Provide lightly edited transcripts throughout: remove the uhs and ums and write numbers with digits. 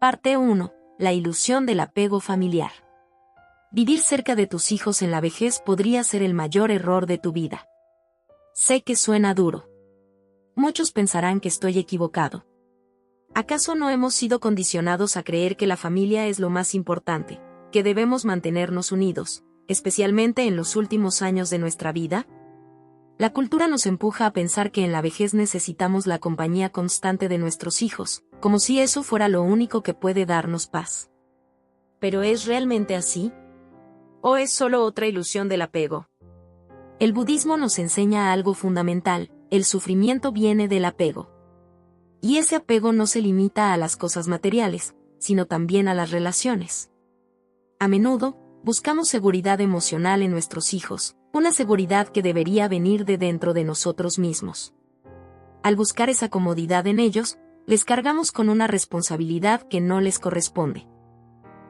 Parte 1. La ilusión del apego familiar. Vivir cerca de tus hijos en la vejez podría ser el mayor error de tu vida. Sé que suena duro. Muchos pensarán que estoy equivocado. ¿Acaso no hemos sido condicionados a creer que la familia es lo más importante, que debemos mantenernos unidos, especialmente en los últimos años de nuestra vida? La cultura nos empuja a pensar que en la vejez necesitamos la compañía constante de nuestros hijos, como si eso fuera lo único que puede darnos paz. ¿Pero es realmente así? ¿O es solo otra ilusión del apego? El budismo nos enseña algo fundamental: el sufrimiento viene del apego. Y ese apego no se limita a las cosas materiales, sino también a las relaciones. A menudo, buscamos seguridad emocional en nuestros hijos, una seguridad que debería venir de dentro de nosotros mismos. Al buscar esa comodidad en ellos, les cargamos con una responsabilidad que no les corresponde.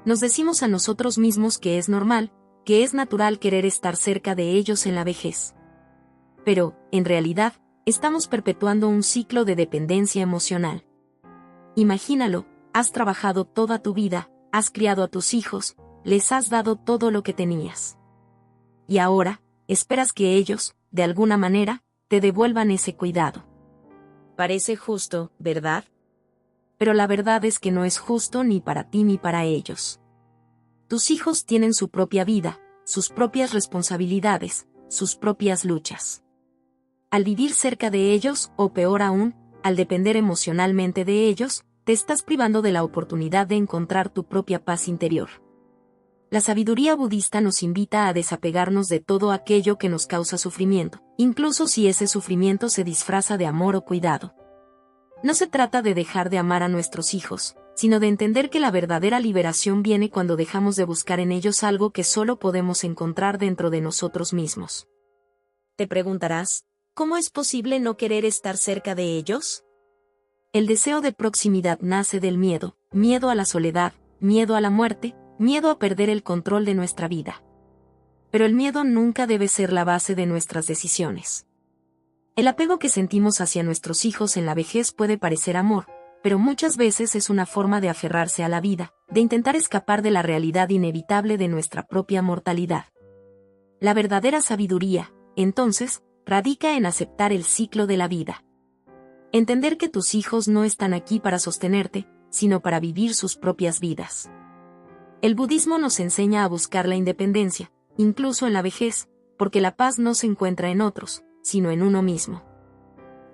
Nos decimos a nosotros mismos que es normal, que es natural querer estar cerca de ellos en la vejez. Pero, en realidad, estamos perpetuando un ciclo de dependencia emocional. Imagínalo, has trabajado toda tu vida, has criado a tus hijos, les has dado todo lo que tenías. Y ahora, esperas que ellos, de alguna manera, te devuelvan ese cuidado. Parece justo, ¿verdad? Pero la verdad es que no es justo ni para ti ni para ellos. Tus hijos tienen su propia vida, sus propias responsabilidades, sus propias luchas. Al vivir cerca de ellos, o peor aún, al depender emocionalmente de ellos, te estás privando de la oportunidad de encontrar tu propia paz interior. La sabiduría budista nos invita a desapegarnos de todo aquello que nos causa sufrimiento, incluso si ese sufrimiento se disfraza de amor o cuidado. No se trata de dejar de amar a nuestros hijos, sino de entender que la verdadera liberación viene cuando dejamos de buscar en ellos algo que solo podemos encontrar dentro de nosotros mismos. Te preguntarás, ¿cómo es posible no querer estar cerca de ellos? El deseo de proximidad nace del miedo, miedo a la soledad, miedo a la muerte, miedo a perder el control de nuestra vida. Pero el miedo nunca debe ser la base de nuestras decisiones. El apego que sentimos hacia nuestros hijos en la vejez puede parecer amor, pero muchas veces es una forma de aferrarse a la vida, de intentar escapar de la realidad inevitable de nuestra propia mortalidad. La verdadera sabiduría, entonces, radica en aceptar el ciclo de la vida. Entender que tus hijos no están aquí para sostenerte, sino para vivir sus propias vidas. El budismo nos enseña a buscar la independencia, incluso en la vejez, porque la paz no se encuentra en otros, sino en uno mismo.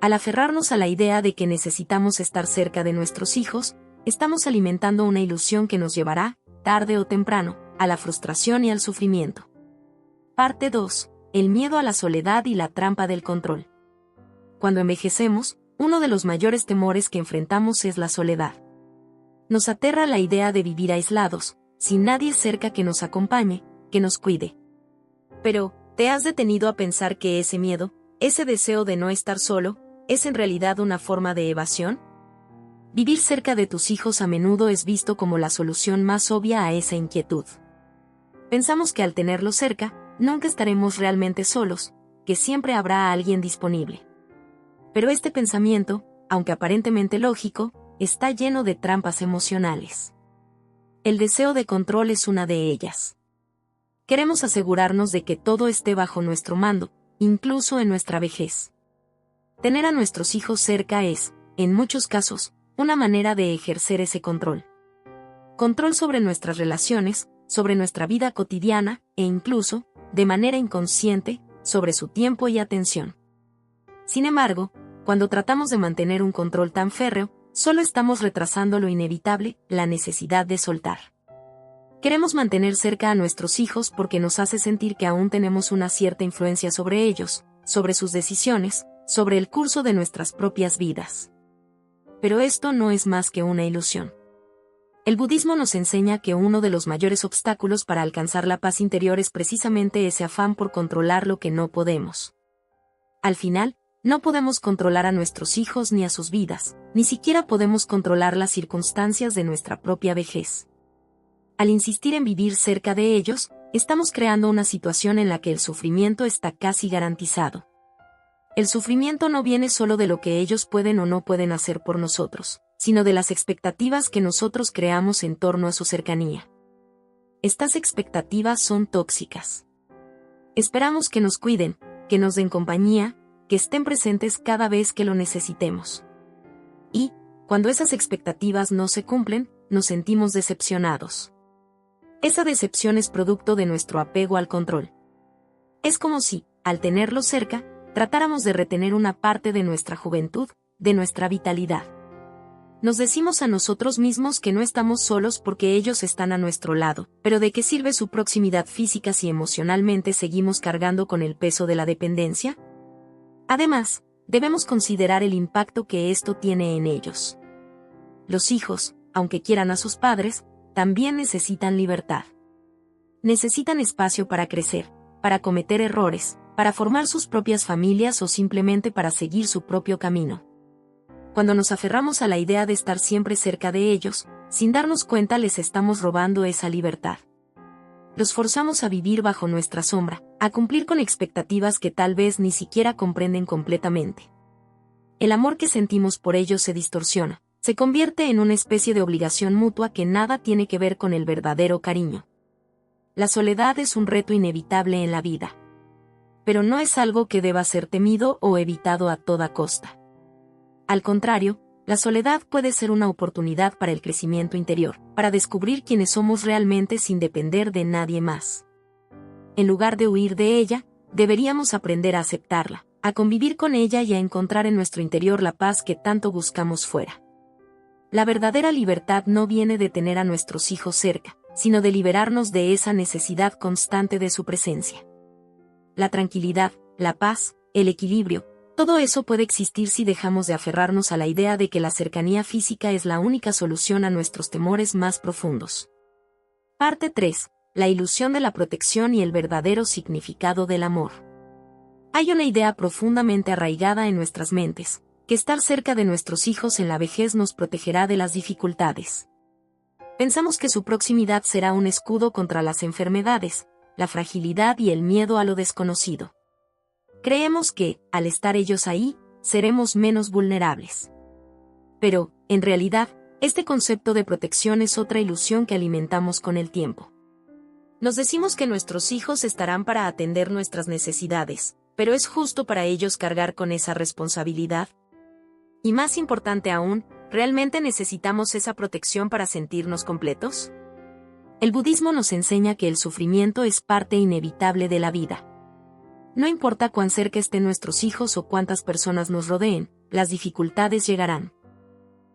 Al aferrarnos a la idea de que necesitamos estar cerca de nuestros hijos, estamos alimentando una ilusión que nos llevará, tarde o temprano, a la frustración y al sufrimiento. Parte 2. El miedo a la soledad y la trampa del control. Cuando envejecemos, uno de los mayores temores que enfrentamos es la soledad. Nos aterra la idea de vivir aislados, sin nadie cerca que nos acompañe, que nos cuide. Pero, ¿te has detenido a pensar que ese miedo, ese deseo de no estar solo, es en realidad una forma de evasión? Vivir cerca de tus hijos a menudo es visto como la solución más obvia a esa inquietud. Pensamos que al tenerlos cerca, nunca estaremos realmente solos, que siempre habrá alguien disponible. Pero este pensamiento, aunque aparentemente lógico, está lleno de trampas emocionales. El deseo de control es una de ellas. Queremos asegurarnos de que todo esté bajo nuestro mando, incluso en nuestra vejez. Tener a nuestros hijos cerca es, en muchos casos, una manera de ejercer ese control. Control sobre nuestras relaciones, sobre nuestra vida cotidiana, e incluso, de manera inconsciente, sobre su tiempo y atención. Sin embargo, cuando tratamos de mantener un control tan férreo, solo estamos retrasando lo inevitable, la necesidad de soltar. Queremos mantener cerca a nuestros hijos porque nos hace sentir que aún tenemos una cierta influencia sobre ellos, sobre sus decisiones, sobre el curso de nuestras propias vidas. Pero esto no es más que una ilusión. El budismo nos enseña que uno de los mayores obstáculos para alcanzar la paz interior es precisamente ese afán por controlar lo que no podemos. Al final, no podemos controlar a nuestros hijos ni a sus vidas, ni siquiera podemos controlar las circunstancias de nuestra propia vejez. Al insistir en vivir cerca de ellos, estamos creando una situación en la que el sufrimiento está casi garantizado. El sufrimiento no viene solo de lo que ellos pueden o no pueden hacer por nosotros, sino de las expectativas que nosotros creamos en torno a su cercanía. Estas expectativas son tóxicas. Esperamos que nos cuiden, que nos den compañía, que estén presentes cada vez que lo necesitemos. Y, cuando esas expectativas no se cumplen, nos sentimos decepcionados. Esa decepción es producto de nuestro apego al control. Es como si, al tenerlo cerca, tratáramos de retener una parte de nuestra juventud, de nuestra vitalidad. Nos decimos a nosotros mismos que no estamos solos porque ellos están a nuestro lado, pero ¿de qué sirve su proximidad física si emocionalmente seguimos cargando con el peso de la dependencia? Además, debemos considerar el impacto que esto tiene en ellos. Los hijos, aunque quieran a sus padres, también necesitan libertad. Necesitan espacio para crecer, para cometer errores, para formar sus propias familias o simplemente para seguir su propio camino. Cuando nos aferramos a la idea de estar siempre cerca de ellos, sin darnos cuenta les estamos robando esa libertad. Los forzamos a vivir bajo nuestra sombra, a cumplir con expectativas que tal vez ni siquiera comprenden completamente. El amor que sentimos por ellos se distorsiona, se convierte en una especie de obligación mutua que nada tiene que ver con el verdadero cariño. La soledad es un reto inevitable en la vida. Pero no es algo que deba ser temido o evitado a toda costa. Al contrario, la soledad puede ser una oportunidad para el crecimiento interior, para descubrir quiénes somos realmente sin depender de nadie más. En lugar de huir de ella, deberíamos aprender a aceptarla, a convivir con ella y a encontrar en nuestro interior la paz que tanto buscamos fuera. La verdadera libertad no viene de tener a nuestros hijos cerca, sino de liberarnos de esa necesidad constante de su presencia. La tranquilidad, la paz, el equilibrio, todo eso puede existir si dejamos de aferrarnos a la idea de que la cercanía física es la única solución a nuestros temores más profundos. Parte 3. La ilusión de la protección y el verdadero significado del amor. Hay una idea profundamente arraigada en nuestras mentes, que estar cerca de nuestros hijos en la vejez nos protegerá de las dificultades. Pensamos que su proximidad será un escudo contra las enfermedades, la fragilidad y el miedo a lo desconocido. Creemos que, al estar ellos ahí, seremos menos vulnerables. Pero, en realidad, este concepto de protección es otra ilusión que alimentamos con el tiempo. Nos decimos que nuestros hijos estarán para atender nuestras necesidades, pero ¿es justo para ellos cargar con esa responsabilidad? Y más importante aún, ¿realmente necesitamos esa protección para sentirnos completos? El budismo nos enseña que el sufrimiento es parte inevitable de la vida. No importa cuán cerca estén nuestros hijos o cuántas personas nos rodeen, las dificultades llegarán.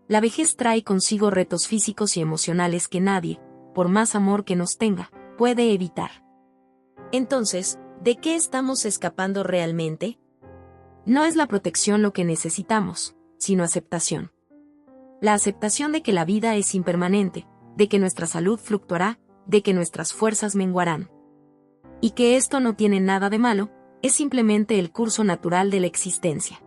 La vejez trae consigo retos físicos y emocionales que nadie, por más amor que nos tenga, puede evitar. Entonces, ¿de qué estamos escapando realmente? No es la protección lo que necesitamos, sino aceptación. La aceptación de que la vida es impermanente, de que nuestra salud fluctuará, de que nuestras fuerzas menguarán. Y que esto no tiene nada de malo, es simplemente el curso natural de la existencia.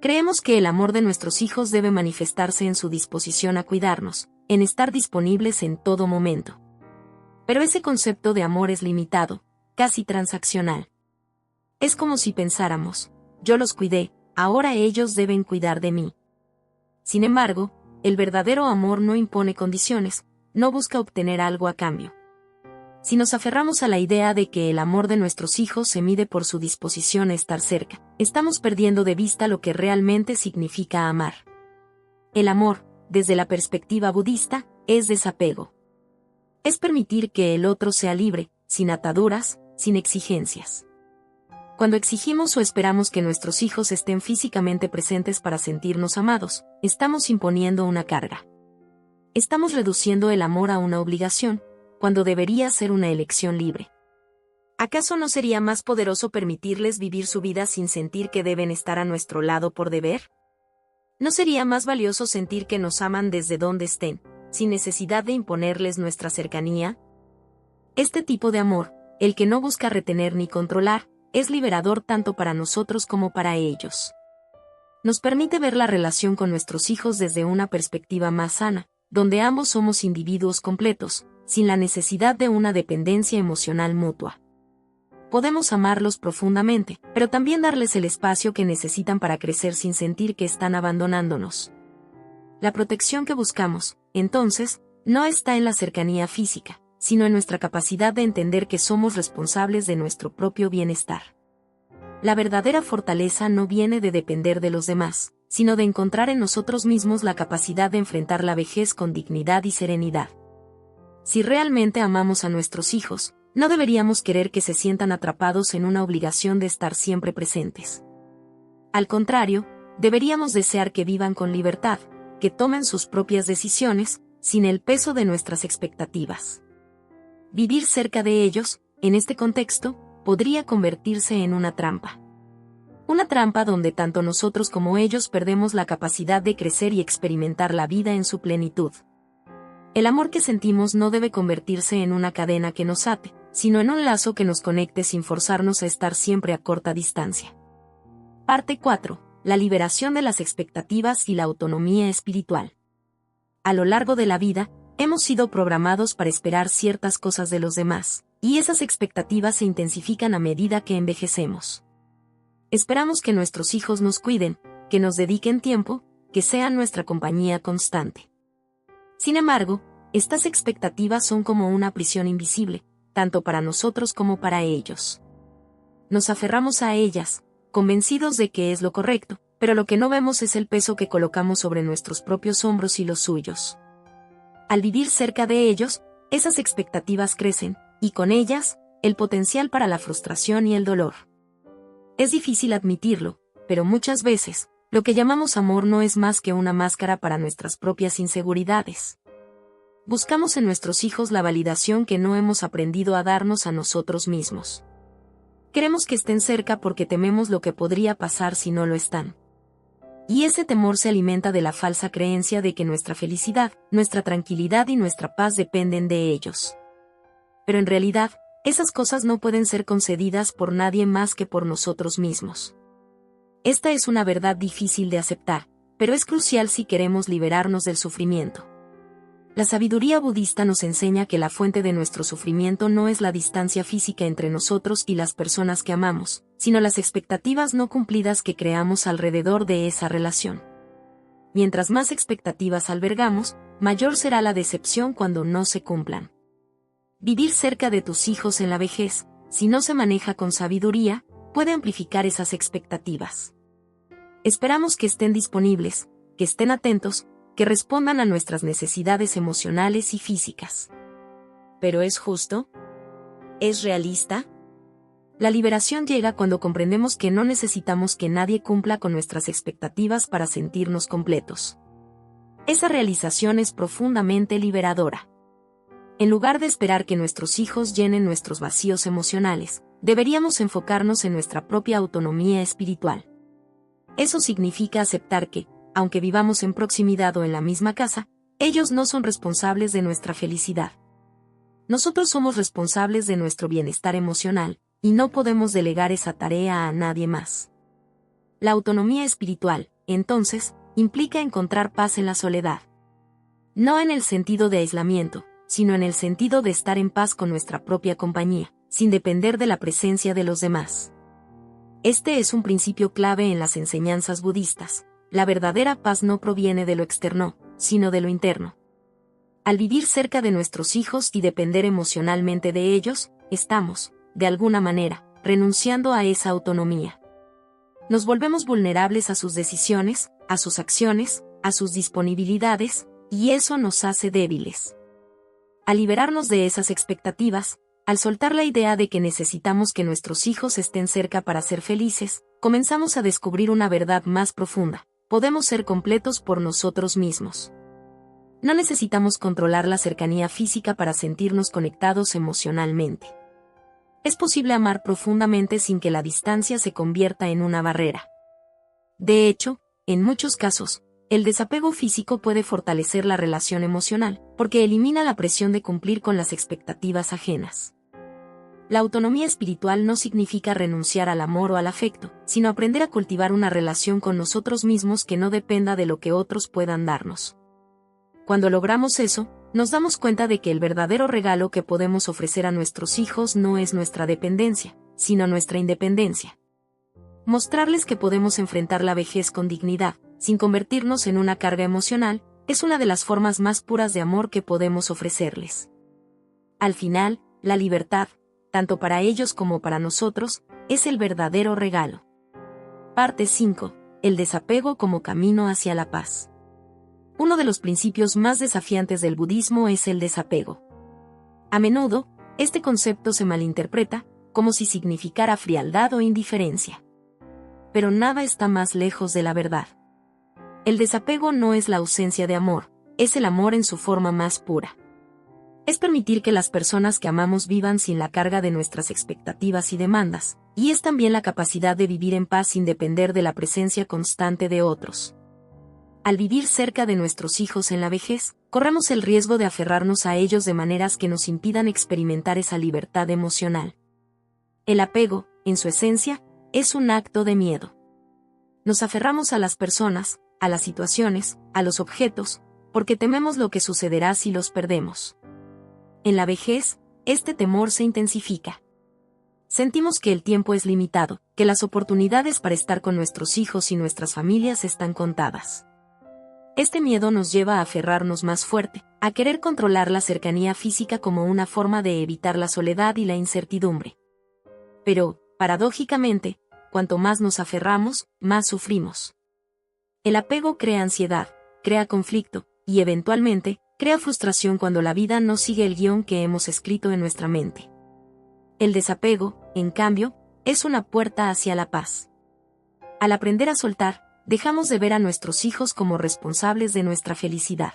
Creemos que el amor de nuestros hijos debe manifestarse en su disposición a cuidarnos, en estar disponibles en todo momento. Pero ese concepto de amor es limitado, casi transaccional. Es como si pensáramos, yo los cuidé, ahora ellos deben cuidar de mí. Sin embargo, el verdadero amor no impone condiciones, no busca obtener algo a cambio. Si nos aferramos a la idea de que el amor de nuestros hijos se mide por su disposición a estar cerca, estamos perdiendo de vista lo que realmente significa amar. El amor, desde la perspectiva budista, es desapego. Es permitir que el otro sea libre, sin ataduras, sin exigencias. Cuando exigimos o esperamos que nuestros hijos estén físicamente presentes para sentirnos amados, estamos imponiendo una carga. Estamos reduciendo el amor a una obligación, cuando debería ser una elección libre. ¿Acaso no sería más poderoso permitirles vivir su vida sin sentir que deben estar a nuestro lado por deber? ¿No sería más valioso sentir que nos aman desde donde estén, sin necesidad de imponerles nuestra cercanía? Este tipo de amor, el que no busca retener ni controlar, es liberador tanto para nosotros como para ellos. Nos permite ver la relación con nuestros hijos desde una perspectiva más sana, donde ambos somos individuos completos, sin la necesidad de una dependencia emocional mutua. Podemos amarlos profundamente, pero también darles el espacio que necesitan para crecer sin sentir que están abandonándonos. La protección que buscamos, entonces, no está en la cercanía física, sino en nuestra capacidad de entender que somos responsables de nuestro propio bienestar. La verdadera fortaleza no viene de depender de los demás, sino de encontrar en nosotros mismos la capacidad de enfrentar la vejez con dignidad y serenidad. Si realmente amamos a nuestros hijos, no deberíamos querer que se sientan atrapados en una obligación de estar siempre presentes. Al contrario, deberíamos desear que vivan con libertad, que tomen sus propias decisiones, sin el peso de nuestras expectativas. Vivir cerca de ellos, en este contexto, podría convertirse en una trampa. Una trampa donde tanto nosotros como ellos perdemos la capacidad de crecer y experimentar la vida en su plenitud. El amor que sentimos no debe convertirse en una cadena que nos ate, sino en un lazo que nos conecte sin forzarnos a estar siempre a corta distancia. Parte 4. La liberación de las expectativas y la autonomía espiritual. A lo largo de la vida, hemos sido programados para esperar ciertas cosas de los demás, y esas expectativas se intensifican a medida que envejecemos. Esperamos que nuestros hijos nos cuiden, que nos dediquen tiempo, que sean nuestra compañía constante. Sin embargo, estas expectativas son como una prisión invisible, tanto para nosotros como para ellos. Nos aferramos a ellas, convencidos de que es lo correcto, pero lo que no vemos es el peso que colocamos sobre nuestros propios hombros y los suyos. Al vivir cerca de ellos, esas expectativas crecen, y con ellas, el potencial para la frustración y el dolor. Es difícil admitirlo, pero muchas veces, lo que llamamos amor no es más que una máscara para nuestras propias inseguridades. Buscamos en nuestros hijos la validación que no hemos aprendido a darnos a nosotros mismos. Queremos que estén cerca porque tememos lo que podría pasar si no lo están. Y ese temor se alimenta de la falsa creencia de que nuestra felicidad, nuestra tranquilidad y nuestra paz dependen de ellos. Pero en realidad, esas cosas no pueden ser concedidas por nadie más que por nosotros mismos. Esta es una verdad difícil de aceptar, pero es crucial si queremos liberarnos del sufrimiento. La sabiduría budista nos enseña que la fuente de nuestro sufrimiento no es la distancia física entre nosotros y las personas que amamos, sino las expectativas no cumplidas que creamos alrededor de esa relación. Mientras más expectativas albergamos, mayor será la decepción cuando no se cumplan. Vivir cerca de tus hijos en la vejez, si no se maneja con sabiduría, puede amplificar esas expectativas. Esperamos que estén disponibles, que estén atentos, que respondan a nuestras necesidades emocionales y físicas. ¿Pero es justo? ¿Es realista? La liberación llega cuando comprendemos que no necesitamos que nadie cumpla con nuestras expectativas para sentirnos completos. Esa realización es profundamente liberadora. En lugar de esperar que nuestros hijos llenen nuestros vacíos emocionales, deberíamos enfocarnos en nuestra propia autonomía espiritual. Eso significa aceptar que, aunque vivamos en proximidad o en la misma casa, ellos no son responsables de nuestra felicidad. Nosotros somos responsables de nuestro bienestar emocional, y no podemos delegar esa tarea a nadie más. La autonomía espiritual, entonces, implica encontrar paz en la soledad. No en el sentido de aislamiento, sino en el sentido de estar en paz con nuestra propia compañía, sin depender de la presencia de los demás. Este es un principio clave en las enseñanzas budistas. La verdadera paz no proviene de lo externo, sino de lo interno. Al vivir cerca de nuestros hijos y depender emocionalmente de ellos, estamos, de alguna manera, renunciando a esa autonomía. Nos volvemos vulnerables a sus decisiones, a sus acciones, a sus disponibilidades, y eso nos hace débiles. Al liberarnos de esas expectativas, al soltar la idea de que necesitamos que nuestros hijos estén cerca para ser felices, comenzamos a descubrir una verdad más profunda. Podemos ser completos por nosotros mismos. No necesitamos controlar la cercanía física para sentirnos conectados emocionalmente. Es posible amar profundamente sin que la distancia se convierta en una barrera. De hecho, en muchos casos, el desapego físico puede fortalecer la relación emocional, porque elimina la presión de cumplir con las expectativas ajenas. La autonomía espiritual no significa renunciar al amor o al afecto, sino aprender a cultivar una relación con nosotros mismos que no dependa de lo que otros puedan darnos. Cuando logramos eso, nos damos cuenta de que el verdadero regalo que podemos ofrecer a nuestros hijos no es nuestra dependencia, sino nuestra independencia. Mostrarles que podemos enfrentar la vejez con dignidad, sin convertirnos en una carga emocional, es una de las formas más puras de amor que podemos ofrecerles. Al final, la libertad, tanto para ellos como para nosotros, es el verdadero regalo. Parte 5. El desapego como camino hacia la paz. Uno de los principios más desafiantes del budismo es el desapego. A menudo, este concepto se malinterpreta, como si significara frialdad o indiferencia. Pero nada está más lejos de la verdad. El desapego no es la ausencia de amor, es el amor en su forma más pura. Es permitir que las personas que amamos vivan sin la carga de nuestras expectativas y demandas, y es también la capacidad de vivir en paz sin depender de la presencia constante de otros. Al vivir cerca de nuestros hijos en la vejez, corremos el riesgo de aferrarnos a ellos de maneras que nos impidan experimentar esa libertad emocional. El apego, en su esencia, es un acto de miedo. Nos aferramos a las personas, a las situaciones, a los objetos, porque tememos lo que sucederá si los perdemos. En la vejez, este temor se intensifica. Sentimos que el tiempo es limitado, que las oportunidades para estar con nuestros hijos y nuestras familias están contadas. Este miedo nos lleva a aferrarnos más fuerte, a querer controlar la cercanía física como una forma de evitar la soledad y la incertidumbre. Pero, paradójicamente, cuanto más nos aferramos, más sufrimos. El apego crea ansiedad, crea conflicto, y eventualmente, crea frustración cuando la vida no sigue el guión que hemos escrito en nuestra mente. El desapego, en cambio, es una puerta hacia la paz. Al aprender a soltar, dejamos de ver a nuestros hijos como responsables de nuestra felicidad.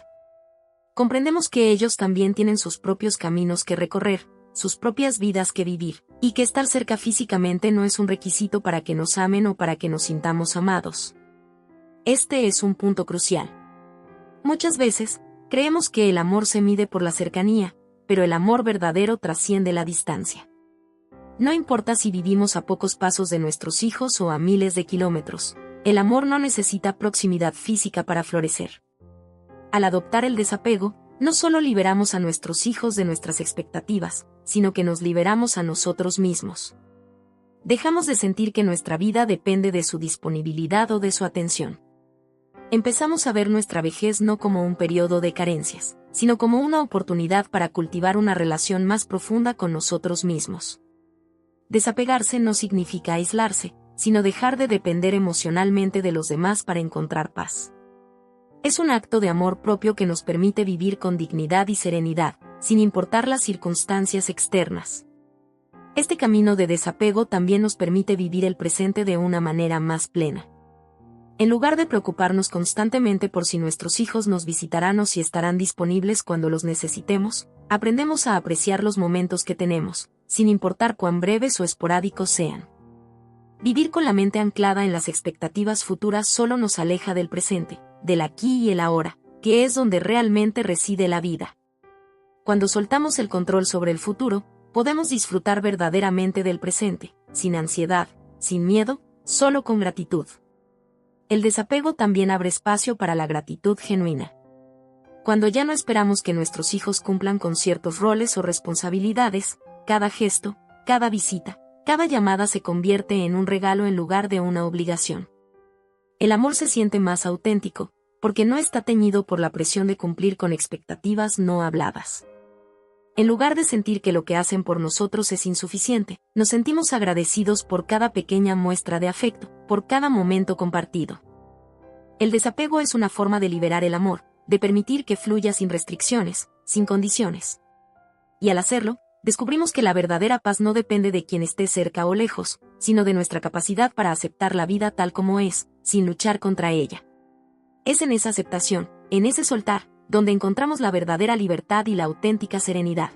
Comprendemos que ellos también tienen sus propios caminos que recorrer, sus propias vidas que vivir, y que estar cerca físicamente no es un requisito para que nos amen o para que nos sintamos amados. Este es un punto crucial. Muchas veces, creemos que el amor se mide por la cercanía, pero el amor verdadero trasciende la distancia. No importa si vivimos a pocos pasos de nuestros hijos o a miles de kilómetros, el amor no necesita proximidad física para florecer. Al adoptar el desapego, no solo liberamos a nuestros hijos de nuestras expectativas, sino que nos liberamos a nosotros mismos. Dejamos de sentir que nuestra vida depende de su disponibilidad o de su atención. Empezamos a ver nuestra vejez no como un periodo de carencias, sino como una oportunidad para cultivar una relación más profunda con nosotros mismos. Desapegarse no significa aislarse, sino dejar de depender emocionalmente de los demás para encontrar paz. Es un acto de amor propio que nos permite vivir con dignidad y serenidad, sin importar las circunstancias externas. Este camino de desapego también nos permite vivir el presente de una manera más plena. En lugar de preocuparnos constantemente por si nuestros hijos nos visitarán o si estarán disponibles cuando los necesitemos, aprendemos a apreciar los momentos que tenemos, sin importar cuán breves o esporádicos sean. Vivir con la mente anclada en las expectativas futuras solo nos aleja del presente, del aquí y el ahora, que es donde realmente reside la vida. Cuando soltamos el control sobre el futuro, podemos disfrutar verdaderamente del presente, sin ansiedad, sin miedo, solo con gratitud. El desapego también abre espacio para la gratitud genuina. Cuando ya no esperamos que nuestros hijos cumplan con ciertos roles o responsabilidades, cada gesto, cada visita, cada llamada se convierte en un regalo en lugar de una obligación. El amor se siente más auténtico, porque no está teñido por la presión de cumplir con expectativas no habladas. En lugar de sentir que lo que hacen por nosotros es insuficiente, nos sentimos agradecidos por cada pequeña muestra de afecto, por cada momento compartido. El desapego es una forma de liberar el amor, de permitir que fluya sin restricciones, sin condiciones. Y al hacerlo, descubrimos que la verdadera paz no depende de quien esté cerca o lejos, sino de nuestra capacidad para aceptar la vida tal como es, sin luchar contra ella. Es en esa aceptación, en ese soltar, donde encontramos la verdadera libertad y la auténtica serenidad.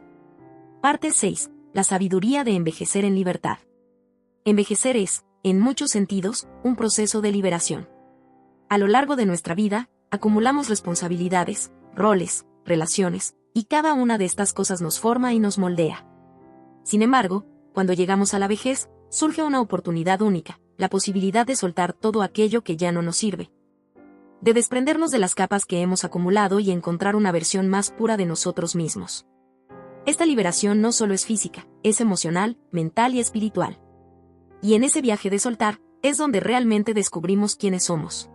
Parte 6. La sabiduría de envejecer en libertad. Envejecer es, en muchos sentidos, un proceso de liberación. A lo largo de nuestra vida, acumulamos responsabilidades, roles, relaciones, y cada una de estas cosas nos forma y nos moldea. Sin embargo, cuando llegamos a la vejez, surge una oportunidad única, la posibilidad de soltar todo aquello que ya no nos sirve. De desprendernos de las capas que hemos acumulado y encontrar una versión más pura de nosotros mismos. Esta liberación no solo es física, es emocional, mental y espiritual. Y en ese viaje de soltar, es donde realmente descubrimos quiénes somos.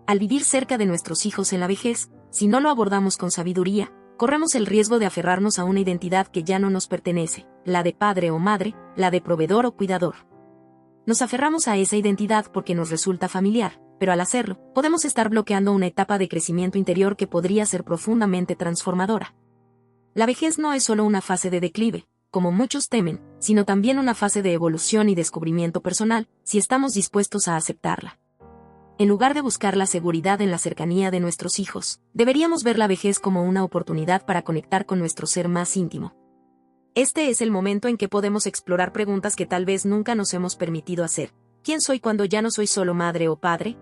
Al vivir cerca de nuestros hijos en la vejez, si no lo abordamos con sabiduría, corremos el riesgo de aferrarnos a una identidad que ya no nos pertenece, la de padre o madre, la de proveedor o cuidador. Nos aferramos a esa identidad porque nos resulta familiar, pero al hacerlo, podemos estar bloqueando una etapa de crecimiento interior que podría ser profundamente transformadora. La vejez no es solo una fase de declive, como muchos temen, sino también una fase de evolución y descubrimiento personal, si estamos dispuestos a aceptarla. En lugar de buscar la seguridad en la cercanía de nuestros hijos, deberíamos ver la vejez como una oportunidad para conectar con nuestro ser más íntimo. Este es el momento en que podemos explorar preguntas que tal vez nunca nos hemos permitido hacer. ¿Quién soy cuando ya no soy solo madre o padre?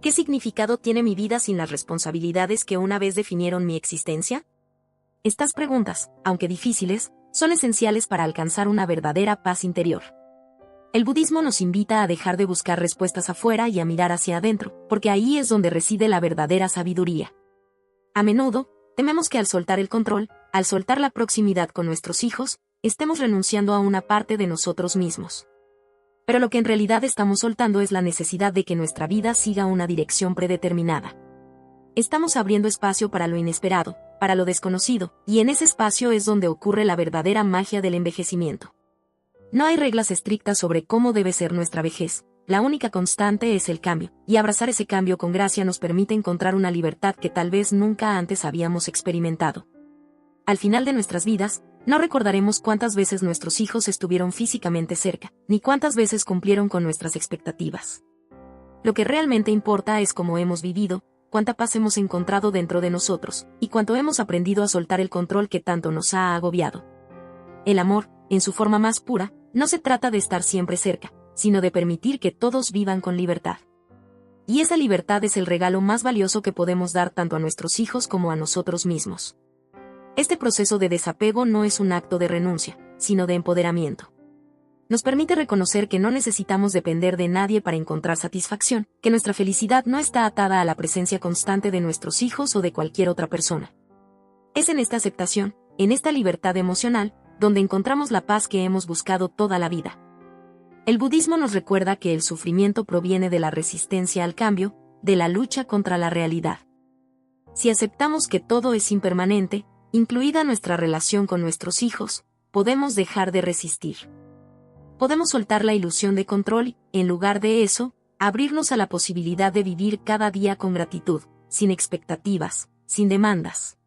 ¿Qué significado tiene mi vida sin las responsabilidades que una vez definieron mi existencia? Estas preguntas, aunque difíciles, son esenciales para alcanzar una verdadera paz interior. El budismo nos invita a dejar de buscar respuestas afuera y a mirar hacia adentro, porque ahí es donde reside la verdadera sabiduría. A menudo, tememos que al soltar el control, al soltar la proximidad con nuestros hijos, estemos renunciando a una parte de nosotros mismos. Pero lo que en realidad estamos soltando es la necesidad de que nuestra vida siga una dirección predeterminada. Estamos abriendo espacio para lo inesperado, para lo desconocido, y en ese espacio es donde ocurre la verdadera magia del envejecimiento. No hay reglas estrictas sobre cómo debe ser nuestra vejez, la única constante es el cambio, y abrazar ese cambio con gracia nos permite encontrar una libertad que tal vez nunca antes habíamos experimentado. Al final de nuestras vidas, no recordaremos cuántas veces nuestros hijos estuvieron físicamente cerca, ni cuántas veces cumplieron con nuestras expectativas. Lo que realmente importa es cómo hemos vivido, cuánta paz hemos encontrado dentro de nosotros, y cuánto hemos aprendido a soltar el control que tanto nos ha agobiado. El amor, en su forma más pura, no se trata de estar siempre cerca, sino de permitir que todos vivan con libertad. Y esa libertad es el regalo más valioso que podemos dar tanto a nuestros hijos como a nosotros mismos. Este proceso de desapego no es un acto de renuncia, sino de empoderamiento. Nos permite reconocer que no necesitamos depender de nadie para encontrar satisfacción, que nuestra felicidad no está atada a la presencia constante de nuestros hijos o de cualquier otra persona. Es en esta aceptación, en esta libertad emocional, donde encontramos la paz que hemos buscado toda la vida. El budismo nos recuerda que el sufrimiento proviene de la resistencia al cambio, de la lucha contra la realidad. Si aceptamos que todo es impermanente, incluida nuestra relación con nuestros hijos, podemos dejar de resistir. Podemos soltar la ilusión de control y, en lugar de eso, abrirnos a la posibilidad de vivir cada día con gratitud, sin expectativas, sin demandas.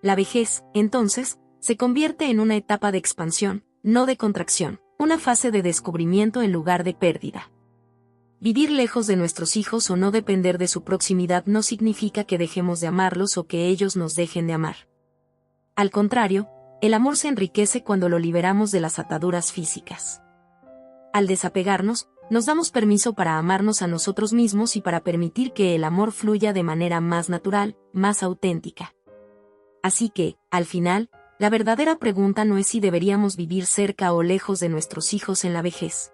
La vejez, entonces, se convierte en una etapa de expansión, no de contracción, una fase de descubrimiento en lugar de pérdida. Vivir lejos de nuestros hijos o no depender de su proximidad no significa que dejemos de amarlos o que ellos nos dejen de amar. Al contrario, el amor se enriquece cuando lo liberamos de las ataduras físicas. Al desapegarnos, nos damos permiso para amarnos a nosotros mismos y para permitir que el amor fluya de manera más natural, más auténtica. Así que, al final, la verdadera pregunta no es si deberíamos vivir cerca o lejos de nuestros hijos en la vejez.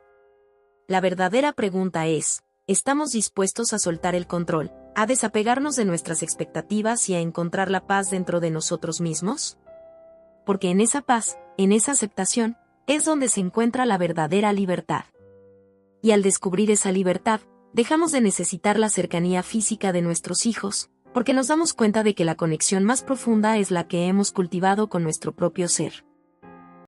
La verdadera pregunta es, ¿estamos dispuestos a soltar el control, a desapegarnos de nuestras expectativas y a encontrar la paz dentro de nosotros mismos? Porque en esa paz, en esa aceptación, es donde se encuentra la verdadera libertad. Y al descubrir esa libertad, dejamos de necesitar la cercanía física de nuestros hijos, porque nos damos cuenta de que la conexión más profunda es la que hemos cultivado con nuestro propio ser.